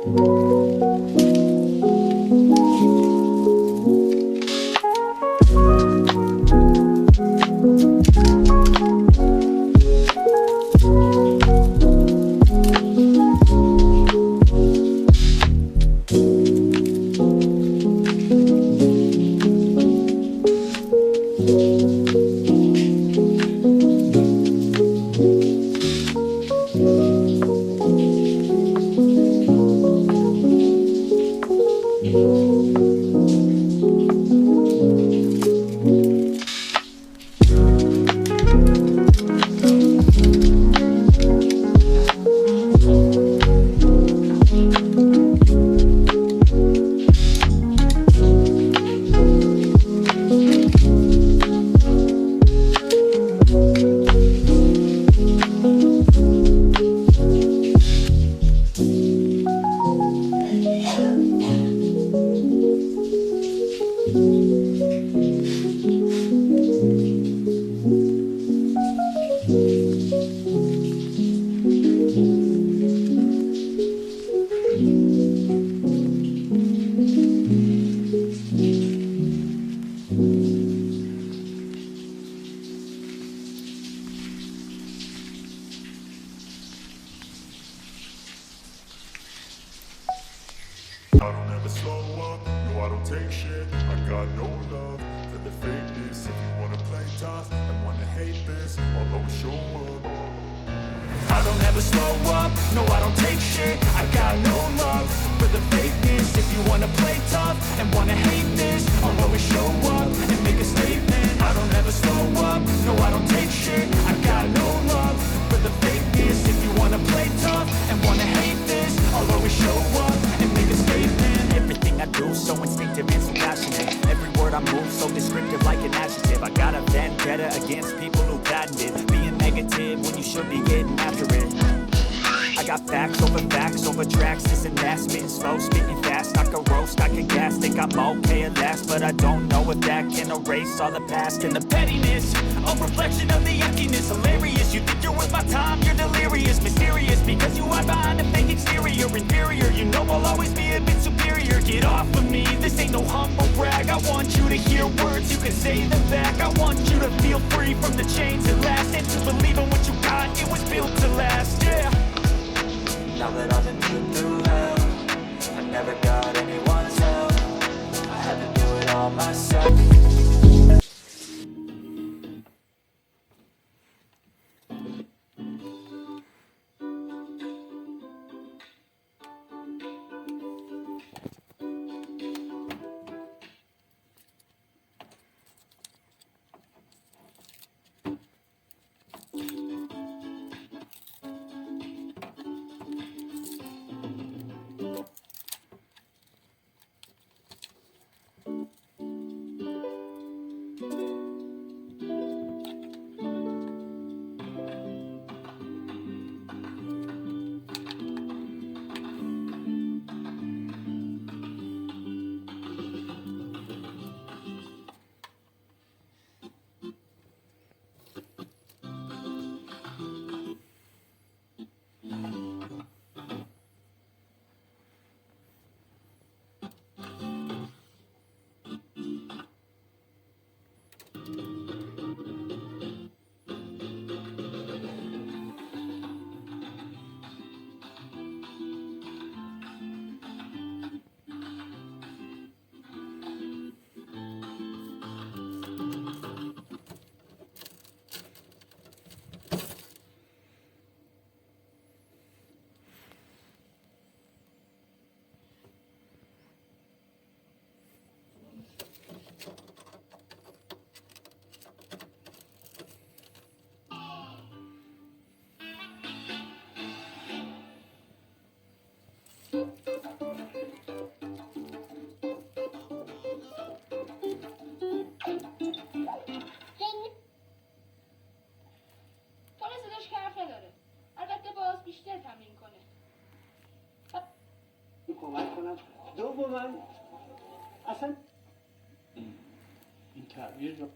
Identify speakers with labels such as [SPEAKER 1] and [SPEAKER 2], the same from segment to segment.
[SPEAKER 1] I don't ever slow up, no I don't take shit. I got no love for the fakeness. If you wanna play tough and wanna hate this, I'll always show up. I don't ever slow up, no I don't take shit. I got no love for the fakeness. If you wanna play tough and wanna hate this, I'll always show up and make a statement. I don't ever slow up, no I don't take shit. I got no love for the fakeness. If you wanna play tough and wanna hate this, I'll always show up and make a statement. Everything I do so instinctive and so passionate. Every word I move so descriptive like an adjective. I got a vendetta against people who patented being negative when you should be getting after it. I got facts over tracks. This and that, spitting slow, spitting fast. I can roast, I can gas, think I'm okay at last, but I don't know if that can erase all the past and the pettiness. A reflection of the emptiness, hilarious. You think you're worth my time, you're delirious, mysterious, because you hide behind a fake exterior, inferior. You know I'll always be a bit superior. Get off of me, this ain't no humble brag. I want you to hear words, you can say them back. I want you to feel free from the chains that last, and to believe in what you got, it was built to last, yeah.
[SPEAKER 2] Now that I've been put through hell, I never got anyone's help. I had to do it all myself.
[SPEAKER 3] کمک کنم دوما اصلا این تعبیر رو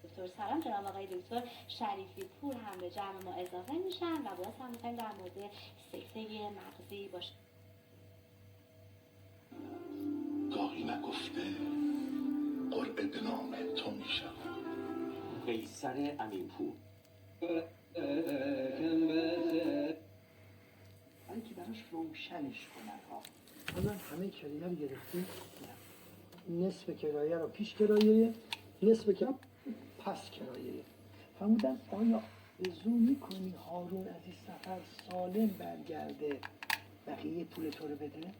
[SPEAKER 4] دکتر سلام جناب آقای دکتر شریفی پور هم به جمع ما اضافه میشن و باز هم میخوایم در مورد سکته مغزی باشه.
[SPEAKER 5] سر امینپور.
[SPEAKER 3] ولی که براش روشنش کنن ها. حالا همه کرایه رو گرفتیم، نصف کرایه رو پیش کرایه، نصف کرایه پس کرایه. فرمودن آیا ارزو میکنی هارون از این سفر سالم برگرده بقیه پول تو رو بده؟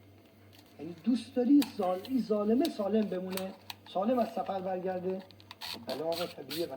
[SPEAKER 3] یعنی دوست داری این ظالمه سالم بمونه، سالم از سفر برگرده؟ بله آقا طبیعیه.